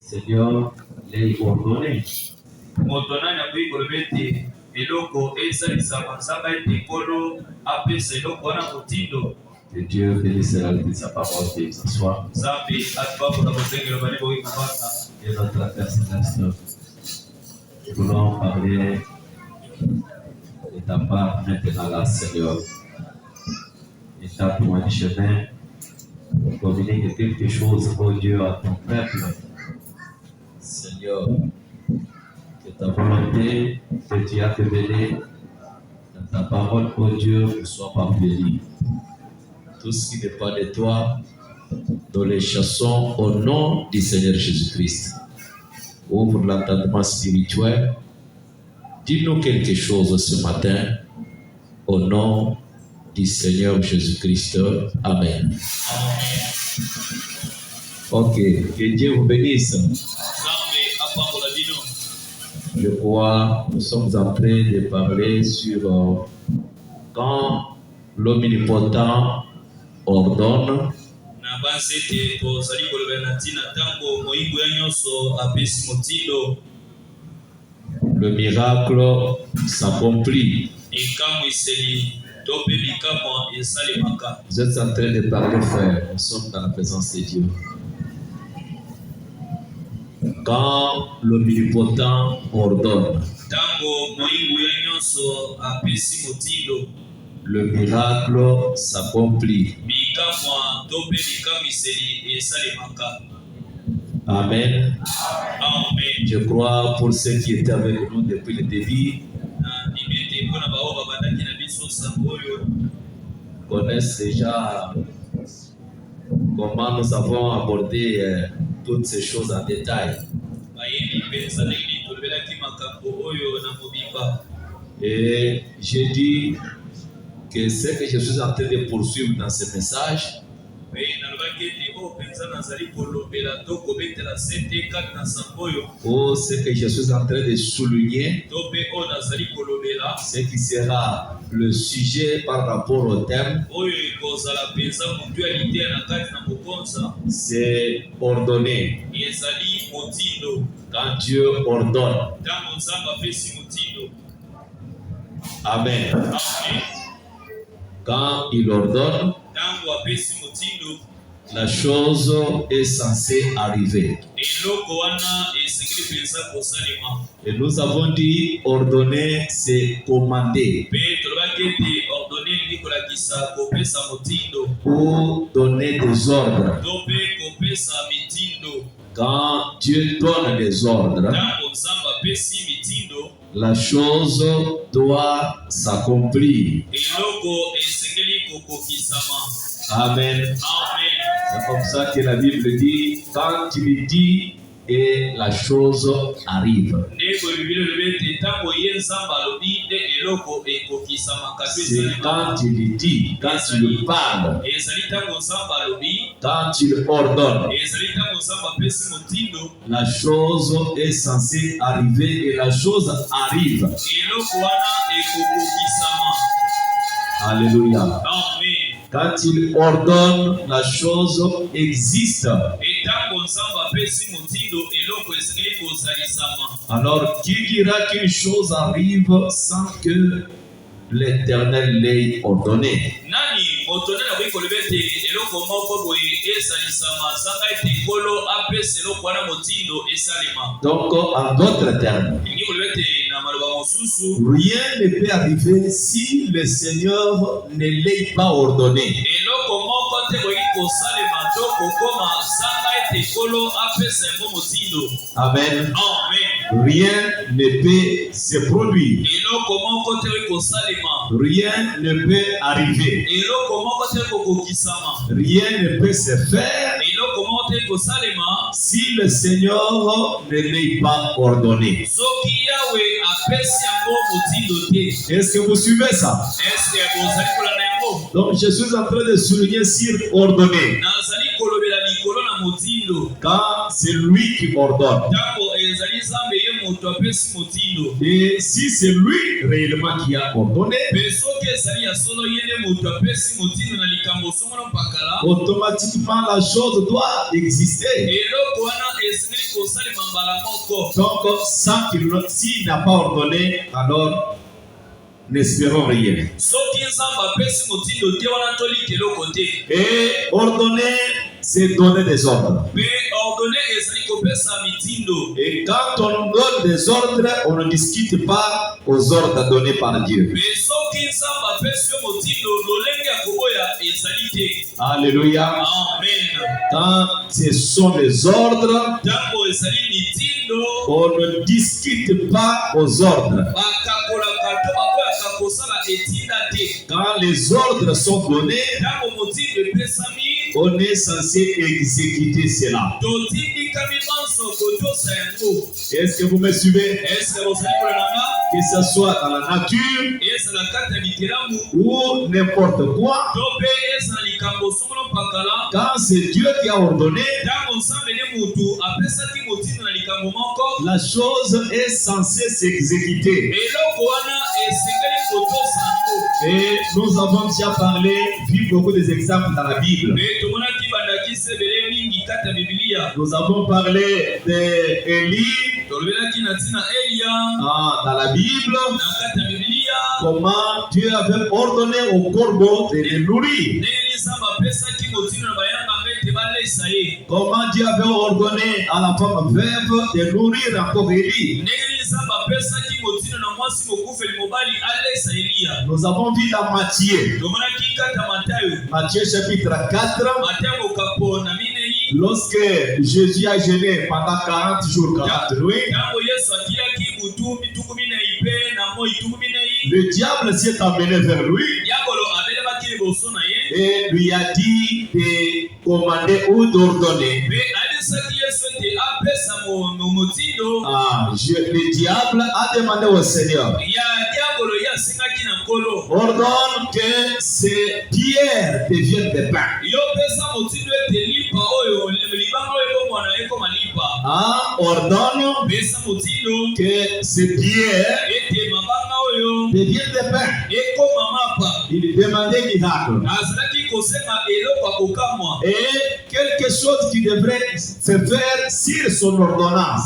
Seigneur, les ordonner. Motonani akui kolobeti eloko esalisa masaka ete kolo apesa eloko wana motindo. Que Dieu bénisse la lecture de sa parole et s'asseoir. Zambi atbapo na kosengelo bali boyi kubata. Et notre Père Céleste, nous voulons parler de ta part maintenant là, Seigneur. Étape-moi du chemin, communique quelque chose, oh Dieu, à ton peuple. Seigneur, que ta volonté que tu as révélée dans ta parole, oh Dieu, ne soit pas bénie. Tout ce qui n'est pas de toi, nous les chassons au nom du Seigneur Jésus-Christ. Ouvre l'entendement spirituel. Dis-nous quelque chose ce matin, au nom du Seigneur Jésus-Christ. Amen. Ok, que Dieu vous bénisse. Je crois que nous sommes en train de parler sur quand l'omnipotent ordonne. Le miracle s'accomplit. Vous êtes en train de parler, frère. Nous sommes dans la présence de Dieu. Quand l'omnipotent ordonne, le miracle s'accomplit. Amen. Je crois pour ceux qui étaient avec nous depuis le début, connaissent déjà comment nous avons abordé toutes ces choses en détail. Et j'ai dit que ce que je suis en train de poursuivre dans ce message, ou ce que je suis en train de souligner, ce qui sera le sujet par rapport au thème, c'est ordonner. Quand Dieu ordonne. Amen. Quand il ordonne, la chose est censée arriver. Et nous avons dit ordonner, c'est commander. Ou donner des ordres. Quand Dieu donne des ordres, la chose doit s'accomplir. Amen. C'est comme ça que la Bible dit, quand il dit, et la chose arrive. C'est quand il dit, quand il parle, quand il ordonne, la chose est censée arriver et la chose arrive. Alléluia. Quand il ordonne, la chose existe. Alors, qui dira qu'une chose arrive sans que l'Éternel l'ait ordonné? Donc, en d'autres termes, rien ne peut arriver si le Seigneur ne l'ait pas ordonné. Amen. Rien ne peut se produire. Rien ne peut arriver. Rien ne peut se faire si le Seigneur ne l'ait pas ordonné. Est-ce que vous suivez ça? Donc je suis en train de souligner sur ordonner. Quand c'est lui qui ordonne. Et si c'est lui réellement qui a ordonné, automatiquement la chose doit exister. Donc, s'il n'a pas ordonné, alors n'espérons rien. Et ordonner, c'est donner des ordres. Et quand on donne des ordres, on ne discute pas aux ordres donnés par Dieu. Alléluia. Amen. Quand ce sont les ordres, on ne discute pas aux ordres. Quand les ordres sont donnés, on est censé exécuter cela. Est-ce que vous me suivez? Que ce soit dans la nature ou n'importe quoi, quand c'est Dieu qui a ordonné, la chose est censée s'exécuter. Et nous avons déjà parlé, vu beaucoup des exemples dans la Bible. Nous avons parlé d'Élie dans la Bible, comment Dieu avait ordonné au corbeau de les nourrir. Comment Dieu avait ordonné à la femme veuve de nourrir encore Élie. Nous avons vu dans Matthieu. Matthieu chapitre 4. Lorsque Jésus a jeûné pendant 40 jours, 40 nuits, le diable s'est amené vers lui et lui a dit de commander ou d'ordonner. Le diable a demandé au Seigneur, ordonne que ces pierres deviennent des pains. Ordonne que ces pierres deviennent des pains. Il demandait miracle. Et quelque chose qui devrait se faire sur son ordonnance.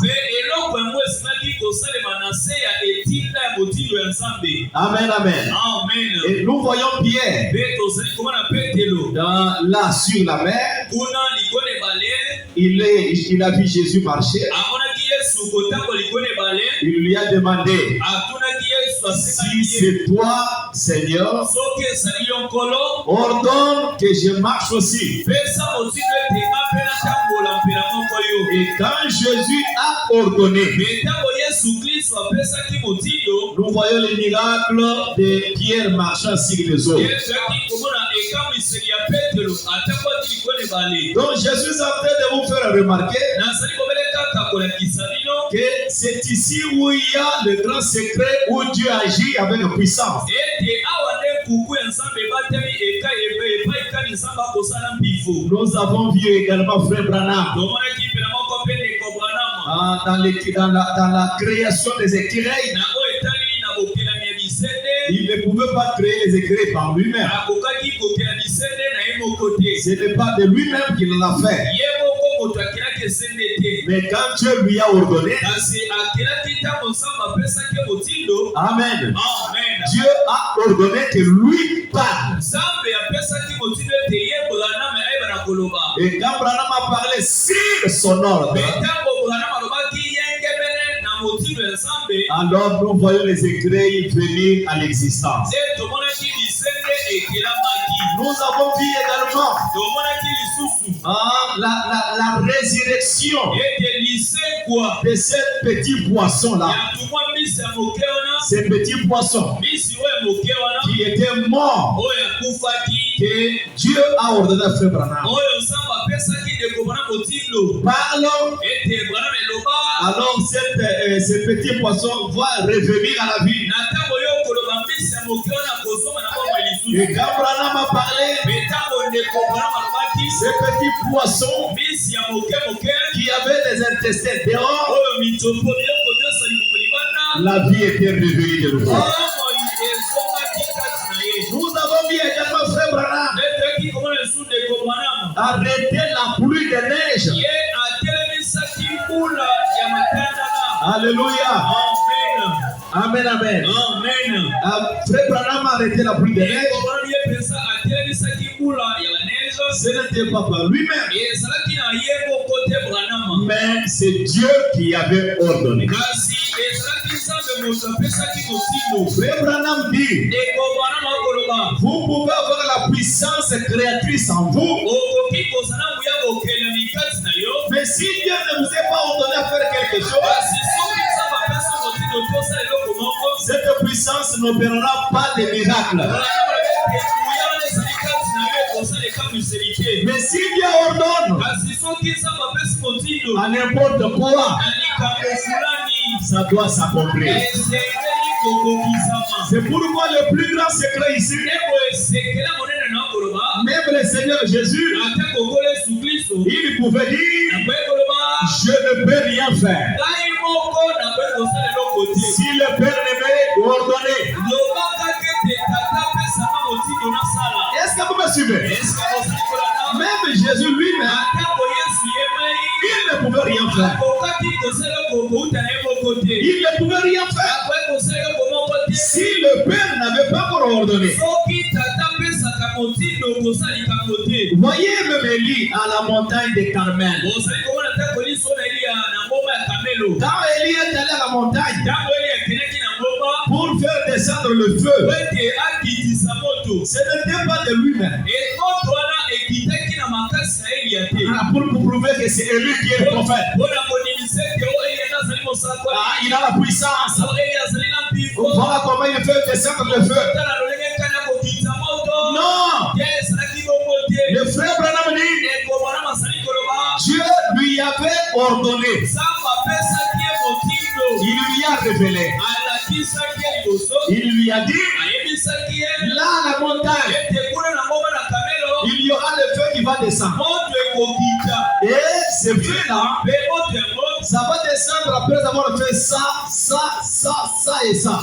Amen, amen. Et nous voyons Pierre là sur la mer. Il a vu Jésus marcher. Il lui a demandé, si c'est toi, Seigneur, ordonne que je marche aussi. Et quand Jésus a ordonné, nous voyons les miracles de Pierre marchant sur les eaux. Donc Jésus est en train de vous faire remarquer que c'est ici où il y a le grand secret où Dieu agit avec puissance. Nous avons vu également Frère Branham dans la création des écureuils. Il ne pouvait pas créer les écureuils par lui-même. Ce n'est pas de lui-même qu'il l'a fait. Mais quand Dieu lui a ordonné, amen. Dieu a ordonné que lui parle. Et quand Branham a parlé sur son ordre, alors nous voyons les écureuils venir à l'existence. Nous avons vu également la résurrection de ces petits poissons-là. Ces petits poissons qui étaient morts, que Dieu a ordonné à Frère Branham. Parlons. Alors ces petits poissons vont revenir à la vie. Et quand Branham a parlé, ces petits poissons qui avaient des intestins dehors, la vie était revenue de nouveau. Nous avons vu également Frère Branham arrêter la pluie de neige Alléluia. Amen. Amen, amen. Amen. Frère Branham a arrêté la pluie de neige. Ce n'était pas par lui-même, mais c'est Dieu qui avait ordonné. Frère Branham dit, vous pouvez avoir la puissance créatrice en vous, mais si Dieu ne vous a pas ordonné à faire quelque chose, cette puissance n'opérera pas de miracle. Mais si Dieu ordonne à n'importe quoi, ça doit s'accomplir. C'est pourquoi le plus grand secret ici, même le Seigneur Jésus, il pouvait dire, je ne peux rien faire. Si le Père ne m'ait ordonné. Est-ce que vous me suivez? Même Jésus lui-même, il ne pouvait rien faire. Il ne pouvait rien faire si le Père n'avait pas encore ordonné. Voyez même Élie à la montagne de Carmel. Quand Élie est allé à la montagne pour faire descendre le feu, ce n'était pas de lui-même. Pour prouver que c'est Élie qui est le prophète. Il a la puissance. Voilà comment il fait descendre le feu. Non. Le frère Branham dit, Dieu lui avait ordonné. Il lui a révélé. Il lui a dit, là à la montagne, il y aura le feu qui va descendre. Et ce feu-là, ça va descendre après avoir fait ça et ça.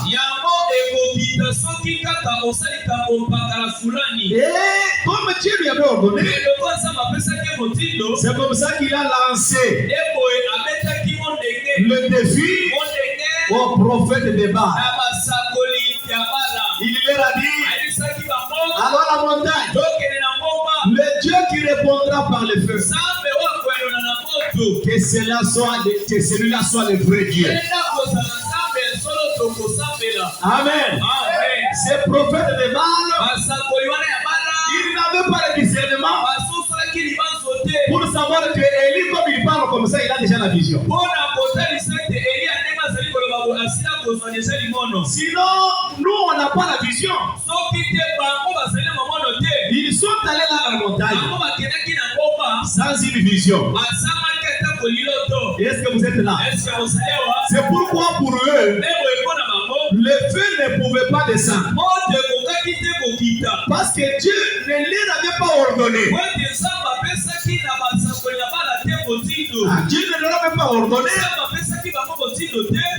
Et comme Dieu lui avait ordonné, c'est comme ça qu'il a lancé le défi au prophète de Baal. Il leur a dit, alors la montagne, le Dieu qui répondra par le feu, que celui-là soit le vrai Dieu. Amen. Ce prophète de Baal, il n'avait pas le discernement pour savoir que Élie, comme il parle comme ça, il a déjà la vision. Sinon, nous, on n'a pas la vision. Ils sont allés là à la montagne sans une vision. Est-ce que vous êtes là? C'est pourquoi pour eux, le feu ne pouvait pas descendre. Parce que Dieu ne leur avait pas ordonné. Dieu ne leur avait pas ordonné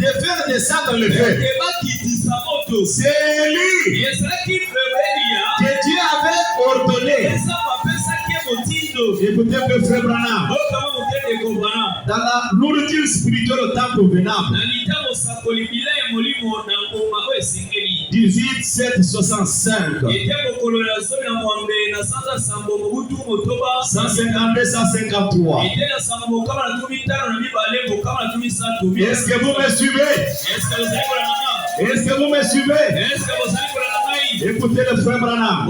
de faire descendre le feu. C'est lui que Dieu avait ordonné. Écoutez le frère Branham. Dans la nourriture spirituelle au temps convenable. 18:765. 152, 153. Est-ce que vous me suivez? Est-ce que vous me suivez? Écoutez le frère Branham.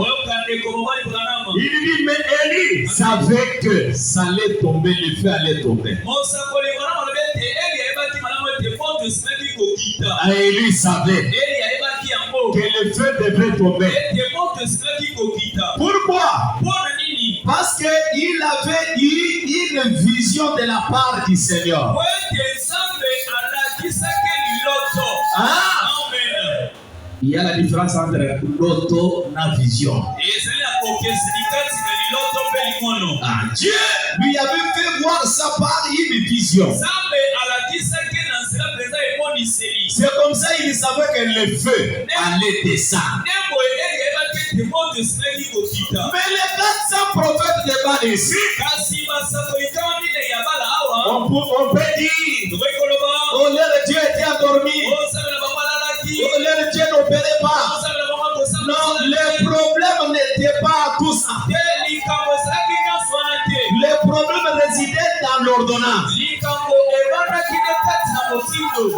Il dit, mais Élie savait que ça allait tomber, le feu allait tomber. Élie savait que le feu devrait tomber. Pourquoi? Parce qu'il avait eu une vision de la part du Seigneur. Il y a la différence entre l'auto et la vision. Dieu lui avait fait voir ça par une vision. C'est comme ça qu'il savait que le feu allait descendre. Mais les 400 prophètes de Baal ici, on peut dire, oh, leur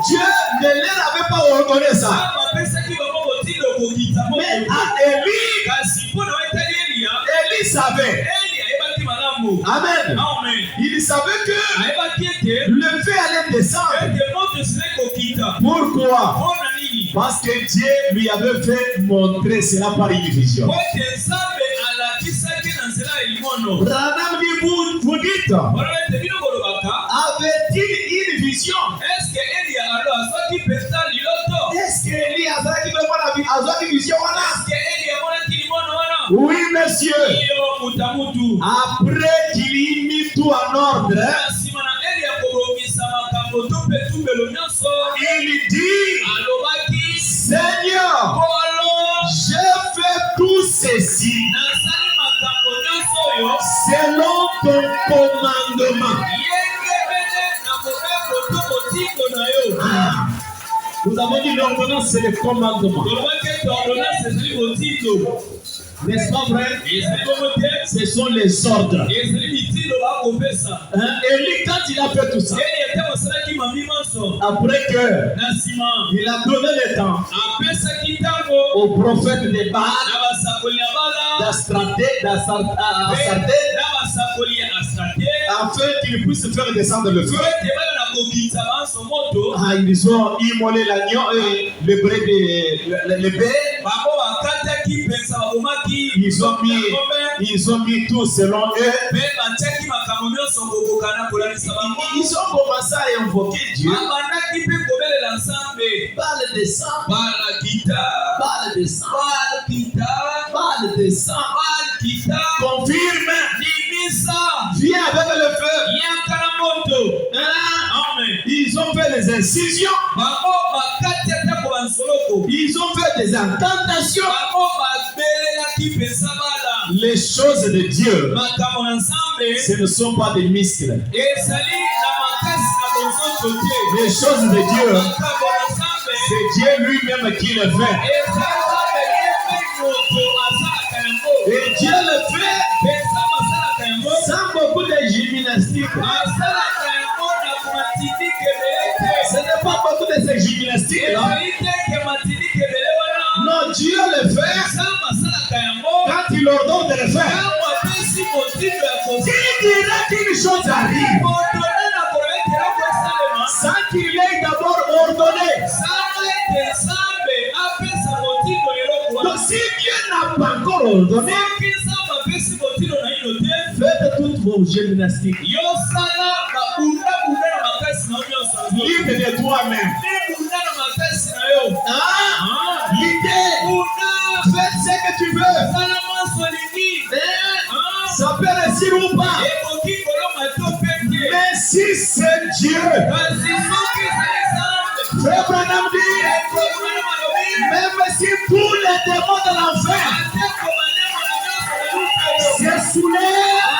Dieu ne leur avait pas ordonné ça. Mais à Élie, Élie savait. Amen. Il savait que le feu allait descendre. Pourquoi? Parce que Dieu lui avait fait montrer cela par une vision. Branham dit, vous dites, avait-il une vision? Est-ce que Élie a une vision? Oui, monsieur. Après qu'il ait mis tout en ordre, il dit, Seigneur, je fais tout ceci selon ton commandement. Nous avons dit l'ordonnance, c'est le commandement. N'est-ce pas vrai? Ce sont les ordres. Élie, quand il a fait tout ça, après que il a donné le temps au prophète de Baal, afin qu'il puisse faire descendre le feu, ils ont immolé l'agneau et le bœuf. Ils ont mis tout selon eux. Ils ont commencé à invoquer Dieu. Parle de sang, parle de sang, parle de sang. Confirme. Viens avec le feu. Ils ont fait des incisions. Ils ont fait des incantations. Les choses de Dieu, ce ne sont pas des muscles. Les choses de Dieu, c'est Dieu lui-même qui le fait. Et Dieu le fait sans beaucoup de gymnastique. Ce n'est pas beaucoup de ces gymnastiques là. Non, Dieu le fait quand il ordonne de le faire. S'il dirait qu'une chose arrive sans qu'il ait d'abord ordonné. Donc si Dieu n'a pas encore ordonné, faites toutes vos gymnastiques. Libre de toi-même. L'idée, faites ce que tu veux. Ça peut réussir ou pas. Mais si c'est Dieu, Frère Branham dit, même si tous les démons de l'enfer se soulèvent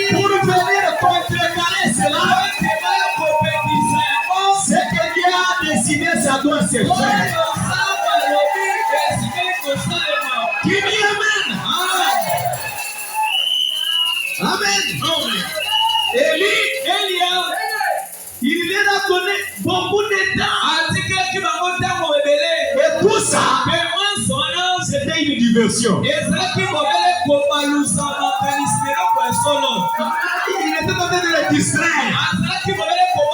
pour venir contrecarrer cela, ce que Dieu a décidé, ça doit se faire. Qui dit Amen? Amen. Élie, il leur a donné beaucoup de temps. Et tout ça, c'était une diversion. Il était en train de les distraire.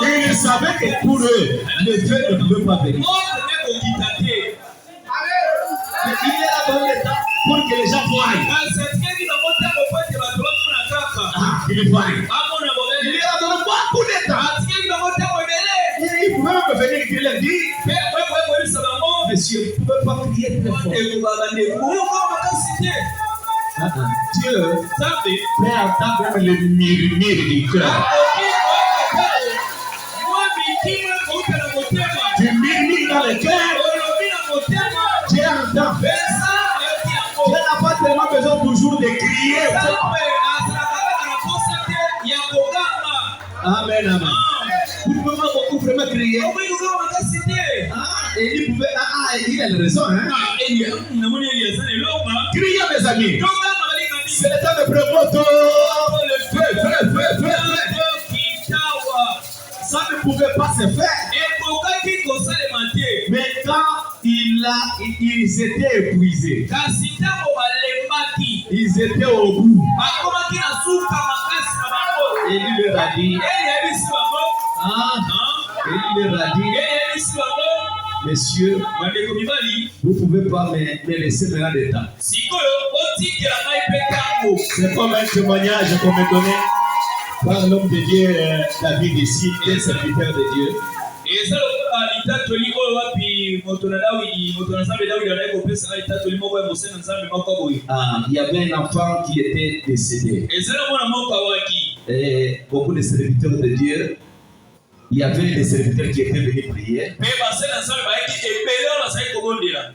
Et il savait que pour eux, le feu ne pouvait pas venir. Il leur a donné le temps pour que les gens voient. Il voit. Il leur a donné beaucoup de temps. Il pouvait même venir et leur dire, monsieur, vous ne pouvez pas crier très fort. Dieu fait entendre le murmure du cœur. Tu murmures dans le cœur. Dieu entend. Dieu n'a pas tellement besoin toujours de crier. Amen, amen. Vous ne pouvez pas beaucoup vraiment crier. Et il pouvait. Il a raison, hein. Criez, mes amis. C'est le temps de prévoir. ça ne pouvait pas se faire. Mais quand ils étaient épuisés, ils étaient au bout. Et il leur a dit, messieurs, vous ne pouvez pas me laisser maintenant de temps. C'est comme un témoignage qu'on me donnait par l'homme de Dieu, David ici, le serviteur de Dieu. Il y avait un enfant qui était décédé. Et beaucoup de serviteurs de Dieu, il y avait des serviteurs qui étaient venus prier.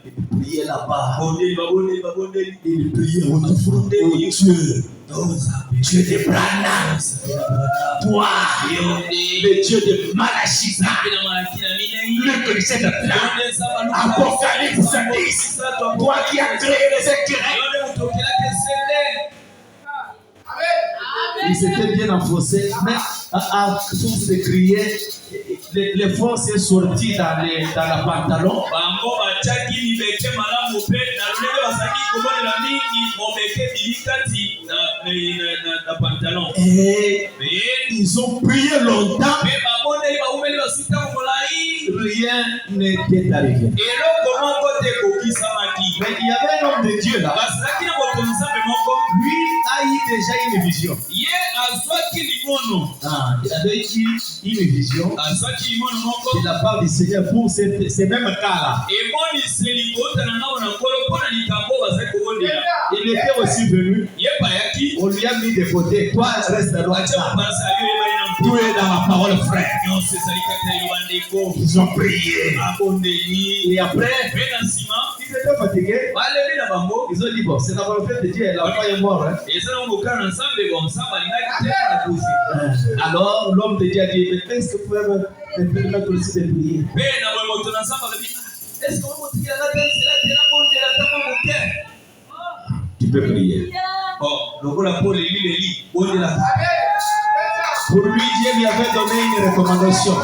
Ils priaient là-bas. Ils priaient au Dieu. Dieu de Branham, toi, le Dieu de Malachisa, le chrétien de plan, Apocalypse 10, toi qui as créé les écureuils. Ils s'étaient bien enfoncés, mais à force de crier, les forces sont sorties dans le pantalon. Et ils ont prié longtemps. Rien n'était arrivé. Mais il y avait un homme de Dieu là. Lui a eu déjà une vision. Il avait eu une vision de la part du Seigneur pour ces mêmes cas-là. Il était aussi venu. On lui a mis de côté. Toi, reste à droite. Tu es dans ma parole, frère. Ils ont prié. Et après, ils étaient fatigués. Ils ont dit, bon, c'est la volonté de Dieu. L'enfant est mort. Hein? Alors, l'homme de Dieu a dit, mais est-ce que vous pouvez me permettre aussi de prier? Tu peux prier. Pour lui, Dieu lui avait donné une recommandation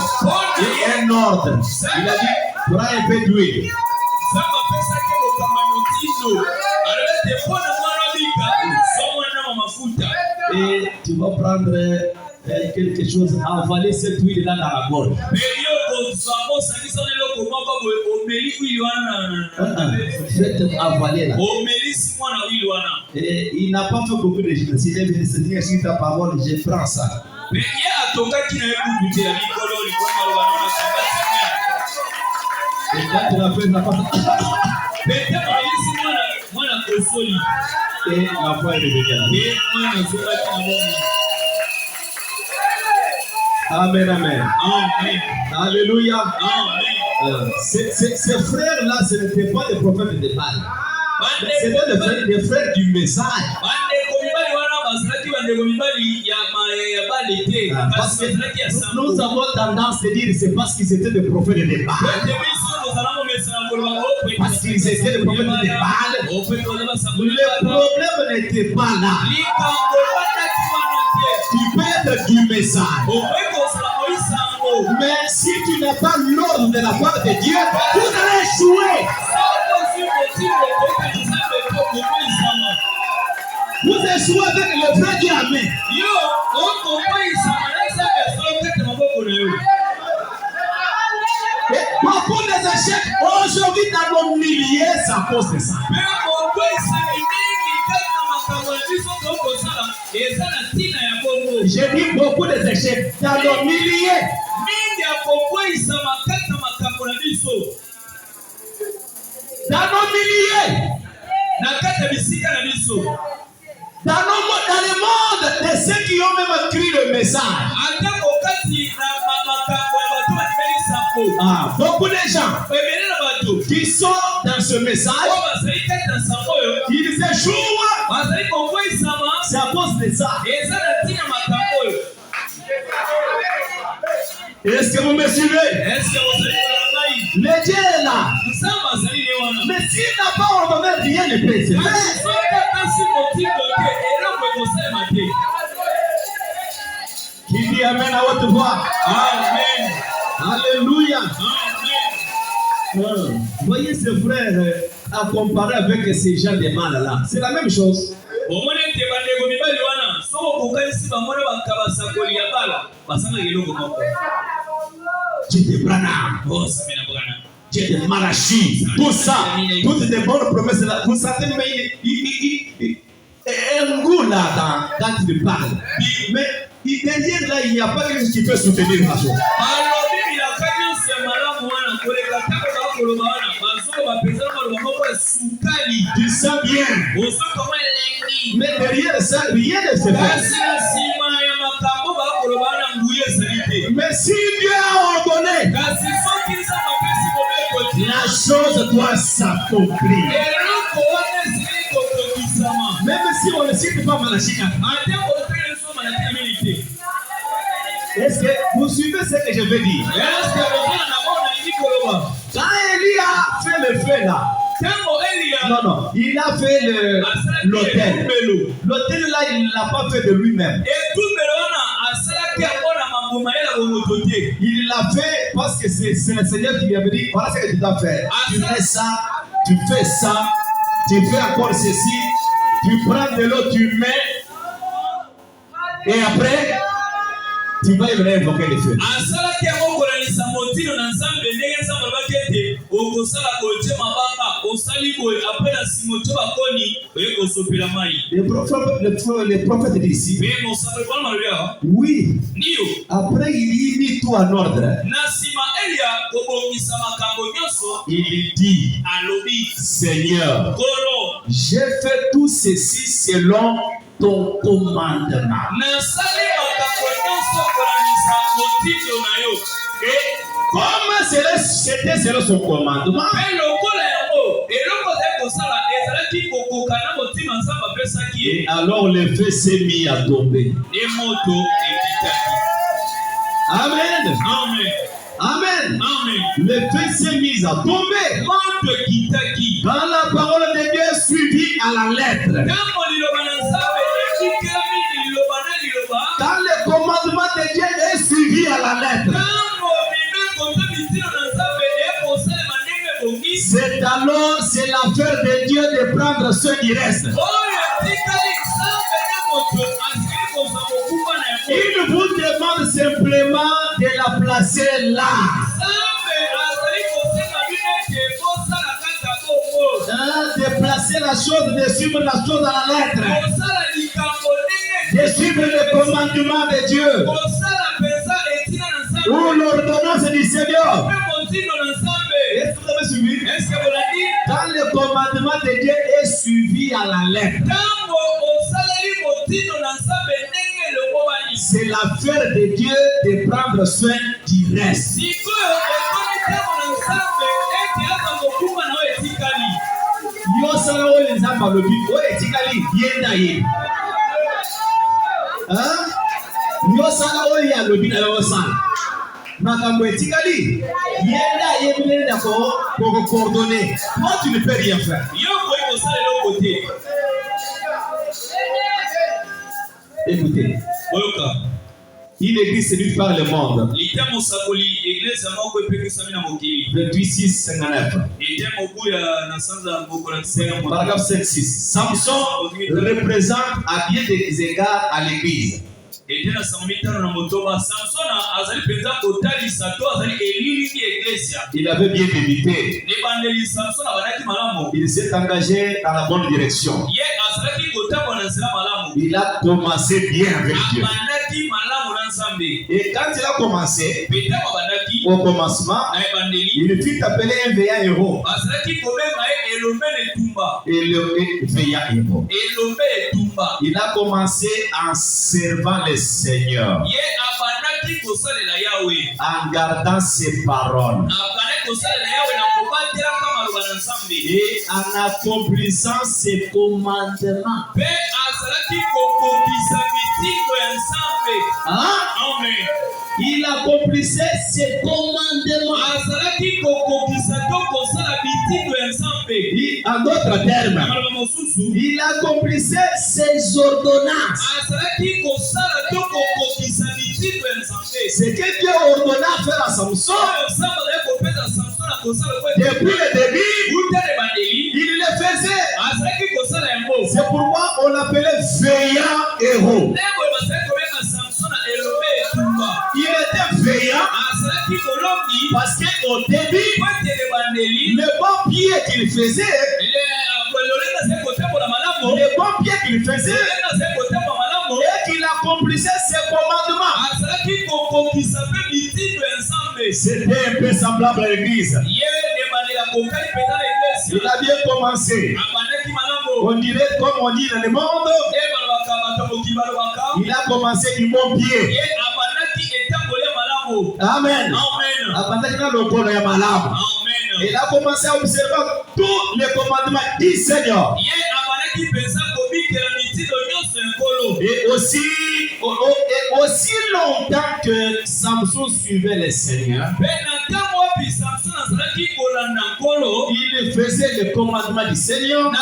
et un ordre. Il a dit, prends un peu d'huile. Et tu vas prendre quelque chose, avaler cette huile-là dans la gorge. Faites avaler là. Et il n'a pas fait beaucoup de choses. S'il est venu se dire sur ta parole, je prends ça. Et quand tu l'as fait, il n'a pas fait. Et la foi est revenue. Amen, amen. Amen. Alléluia. Amen. Ces frères-là, ce n'étaient pas des prophètes de Baal. C'était des frères du message. Parce que nous avons tendance à dire c'est parce qu'ils étaient des prophètes de Baal. Parce qu'ils étaient des prophètes de Baal. Le problème n'était pas là. Tu peux être du message. Mais si tu n'as pas l'ordre de la part de Dieu, vous allez échouer. Vous échouez avec le vrai Dieu. Amen. Beaucoup des échecs aujourd'hui dans nos milliers, c'est à cause de ça. J'ai dit beaucoup des échecs dans nos milliers. Dans nos milliers. Dans le monde de ceux qui ont même écrit le message. Beaucoup de gens qui sont dans ce message, ils échouent. C'est à cause de ça. Est-ce que vous me suivez? Le Dieu est là. Mais s'il n'a pas ordonné, rien ne peut se faire. Qui dit Amen à haute voix? Amen. Alléluia. Amen. Voyez ce frère à comparer avec ces gens de mal là. C'est la même chose. Dieu de Branham, Dieu de Malachi, tout ça, toutes les bonnes promesses là. Vous savez, mais un goût là quand il parle. Mais derrière là, il n'y a pas quelque chose qui peut soutenir la chose. Tu sens bien. Mais derrière ça, rien ne se passe. Mais si Dieu a ordonné, la chose doit s'accomplir. Même si on ne cite pas Malachie. Est-ce que vous suivez ce que je veux dire? Quand Élie a fait le feu là, non, il a fait l'autel. L'autel là, il ne l'a pas fait de lui-même. Il l'a fait parce que c'est le Seigneur qui lui avait dit, voilà ce que tu dois faire. Tu fais ça, tu fais ça, tu fais encore ceci, tu prends de l'eau, tu mets, et après, tu vas y venir invoquer le feu. Le prophète dit ici, oui, après il mit tout en ordre. Il dit, Seigneur, j'ai fait tout ceci selon ton commandement. Et comme c'était selon son commandement, et alors le feu s'est mis à tomber. Amen. Amen. Amen. Amen. Le feu s'est mis à tomber. Quand la parole de Dieu est suivie à la lettre. Quand le commandement de Dieu est suivi à la lettre. C'est alors, c'est l'affaire de Dieu de prendre ceux qui restent. Il vous demande simplement de la placer là. De placer la chose, de suivre la chose à la lettre. De suivre le commandement de Dieu. Ou l'ordonnance du Seigneur. Est-ce que vous avez suivi? Quand le commandement de Dieu est suivi à la lettre, c'est l'affaire de Dieu de prendre soin du reste. Makambo etikali yenda yebile nako pour coordonner. Toi tu ne peux rien faire. Écoutez, une église séduite par le monde. 28:6-59. Paragraphe 5-6. Samson représente à bien des égards à l'église. Il avait bien médité. Il s'est engagé dans la bonne direction. Il a commencé bien avec Dieu. Et quand il a commencé, au commencement, il fut appelé un veillant héros. Et le veillant héros. Il a commencé en servant le Seigneur, en gardant ses paroles et en accomplissant ses commandements. Il accomplissait ses commandements. En d'autres termes, il accomplissait ses ordonnances. ce que Dieu a ordonné à faire à Samson, depuis le début, il le faisait. C'est pourquoi on l'appelait veillant héros. Il était veillant parce qu'au début, le bon pied qu'il faisait, et qu'il accomplissait ses commandements. C'était un peu semblable à l'église. Il a bien commencé. On dirait, comme on dit dans le monde, il a commencé du bon pied. Amen. Il a commencé à observer tous les commandements du Seigneur. Et aussi longtemps que Samson suivait le Seigneur, il faisait le commandement du Seigneur.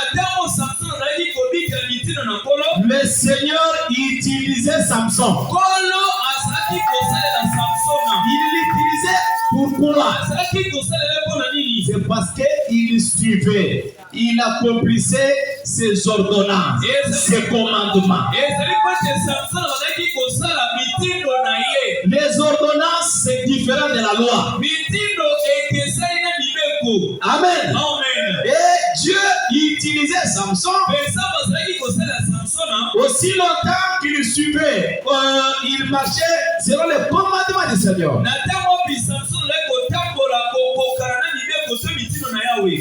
Le Seigneur utilisait Samson. Il l'utilisait pourquoi? C'est parce qu'il suivait, il accomplissait ses ordonnances, ses commandements. Les ordonnances, c'est différent de la loi. Amen. Et Dieu utilisait Samson aussi longtemps qu'il suivait, il marchait selon les commandements du Seigneur.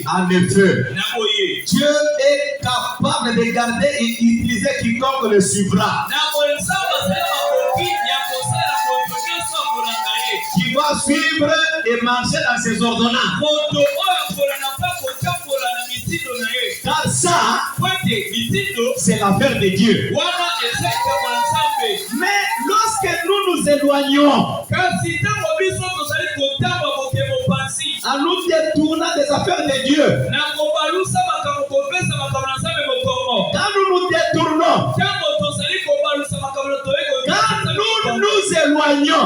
En effet, Dieu est capable de garder et utiliser quiconque le suivra. Qui va suivre et marcher dans ses ordonnances. Car ça, c'est l'affaire de Dieu. Mais lorsque nous nous éloignons, en nous détournant des affaires de Dieu, quand nous nous détournons, quand nous nous éloignons,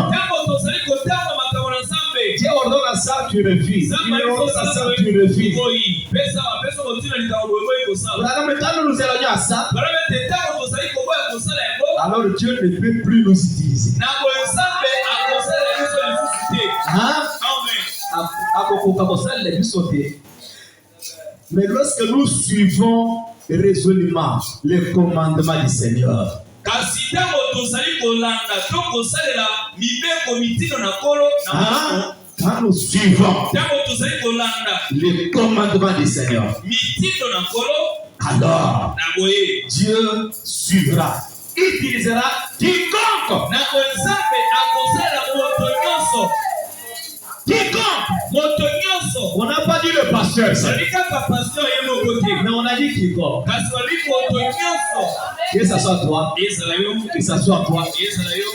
Dieu ordonne à ça, tu refuses. Il ordonne à ça, tu refuses. Quand nous nous éloignons à ça, alors Dieu ne peut plus nous utiliser. Mais lorsque nous suivons résolument les commandements du Seigneur, quand nous suivons les commandements du Seigneur, alors Dieu suivra, utilisera quiconque. On n'a pas dit le pasteur, mais on a dit quiconque. Que ce soit toi, que ce soit toi,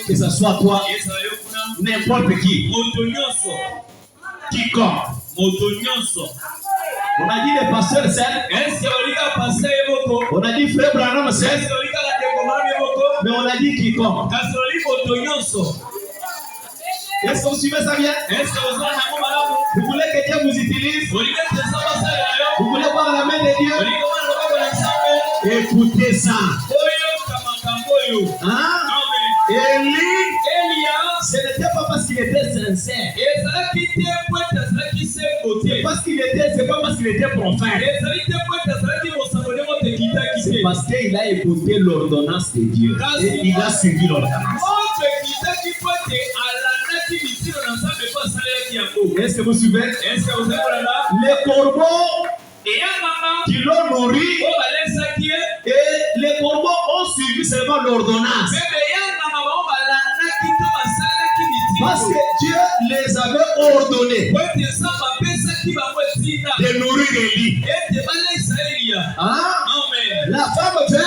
que ce soit toi, n'importe qui. Quiconque. On a dit le pasteur seul. On a dit frère Branham seul. Mais on a dit quiconque. Est-ce que vous suivez ça bien? Vous voulez que Dieu vous utilise? Vous voulez voir la main de Dieu? Écoutez ça. Hein? Élie, ce n'était pas parce qu'il était sincère. C'est pas parce qu'il était prophète. C'est parce qu'il a écouté l'ordonnance de Dieu. Et il a suivi l'ordonnance. Est-ce que vous suivez? Les corbeaux qui l'ont nourri et les corbeaux ont suivi seulement l'ordonnance. Parce que Dieu les avait ordonnés de nourrir Élie. Hein? La femme veuve,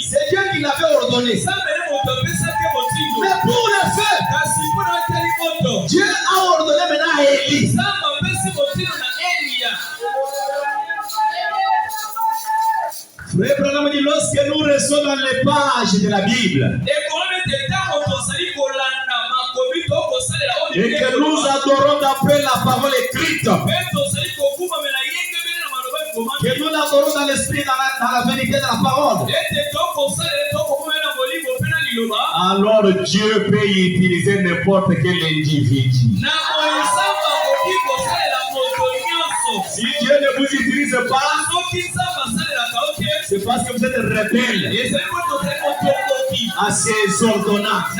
c'est Dieu qui l'avait ordonné. Mais pour le fait, Dieu a ordonné maintenant à Élie. Frère Branham dit, lorsque nous restons dans les pages de la Bible, et que nous adorons d'après la parole écrite. Que nous l'adorons dans l'esprit, dans la vérité de la parole. Alors Dieu peut utiliser n'importe quel individu. Si Dieu ne vous utilise pas, c'est parce que vous êtes rebelle à ses ordonnances.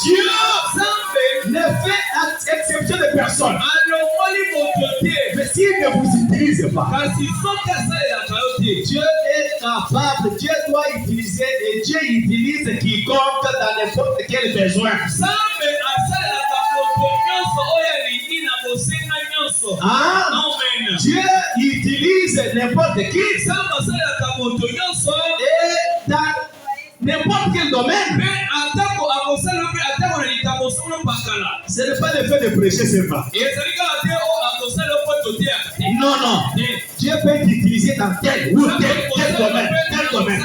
Dieu ne fait exception de personne. Mais s'il ne vous utilise pas, Dieu est capable, Dieu doit utiliser et Dieu utilise quiconque dans n'importe quel besoin. Ah, Dieu utilise n'importe qui et dans n'importe quel domaine. Ce n'est pas le fait de prêcher, c'est pas. Non, non. Dieu peut t'utiliser dans tel ou tel domaine.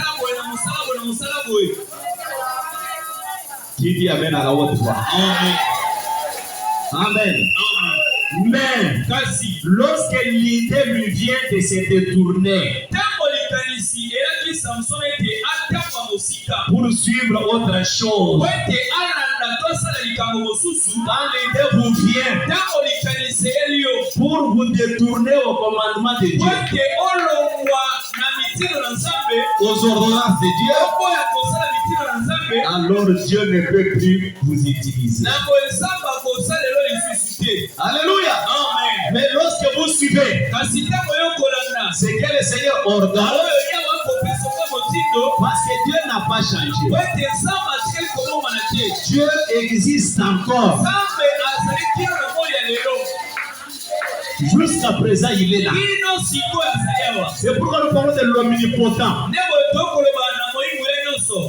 Qui dit Amen à la haute voix? Amen. Mais lorsque l'idée lui vient de se détourner pour suivre autre chose, quand l'idée vous vient pour vous détourner au commandement de Dieu, aux ordonnances de Dieu, alors Dieu ne peut plus vous utiliser. Alléluia. Amen. Mais lorsque vous suivez ce que le Seigneur ordonne, parce que Dieu n'a pas changé, Dieu existe encore. Jusqu'à présent, il est là. C'est pourquoi nous parlons de l'omnipotent.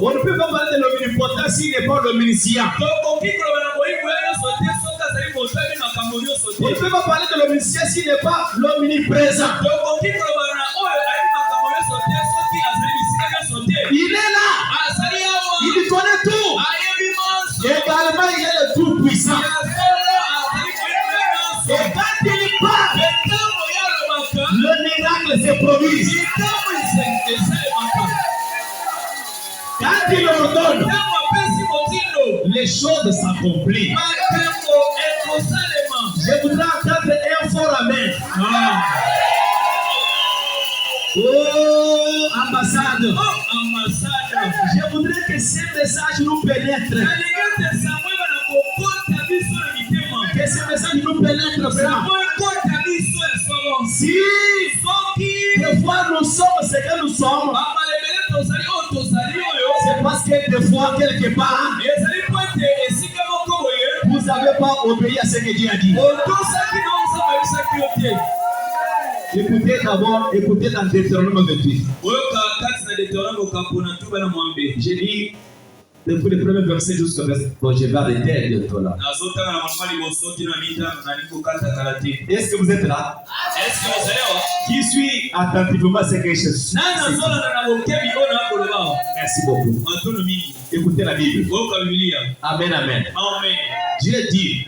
On ne peut pas parler de l'omnipotent s'il n'est pas l'omniscient. On ne peut pas parler de l'omniscient s'il n'est pas l'omniprésent. Il est là. Il connaît tout. Également, il est le tout-puissant. Et quand il parle, le miracle se produit. Quand il ordonne, les choses s'accomplissent. Je voudrais entendre un fort amen. Oh, ambassade. Je voudrais que ce message nous pénètre. Que ce message nous pénètre vraiment. Si des fois nous sommes ce que nous sommes, c'est parce que des fois, quelque part, vous n'avez pas obéi à ce que Dieu a dit. Écoutez d'abord, écoutez dans Deutéronome 28. J'ai dit, depuis le premier verset jusqu'au verset, bon, je vais arrêter bientôt là. Est-ce que vous êtes là? Qui suit attentivement ce que je suis? Merci beaucoup. Écoutez la Bible. Amen, amen. Dieu dit.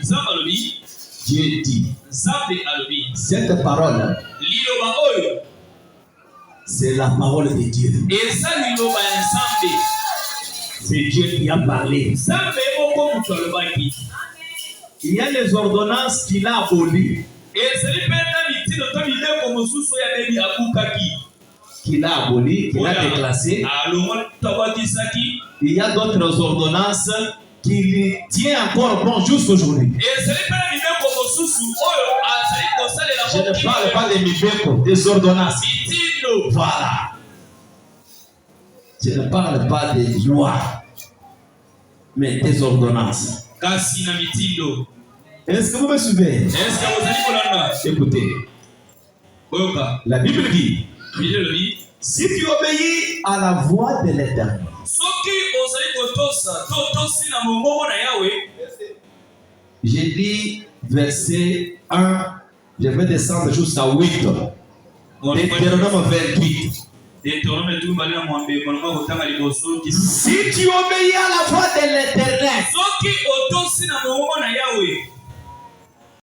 Dieu dit. Cette parole, c'est la parole de Dieu. C'est Dieu qui a parlé. Il y a les ordonnances qu'il a abolies. Qu'il a abolies, qu'il a déclassées. Il y a d'autres ordonnances qui tient encore bon jusqu'aujourd'hui. Je ne parle pas des mibeko, des ordonnances. Voilà. Je ne parle pas des lois, mais des ordonnances. Est-ce que vous me suivez? Écoutez. La Bible dit, si tu obéis à la voix de l'Éternel, j'ai dit verset 1, je vais descendre jusqu'à 8. Deutéronome 28. Si tu obéis à la voix de l'Éternel,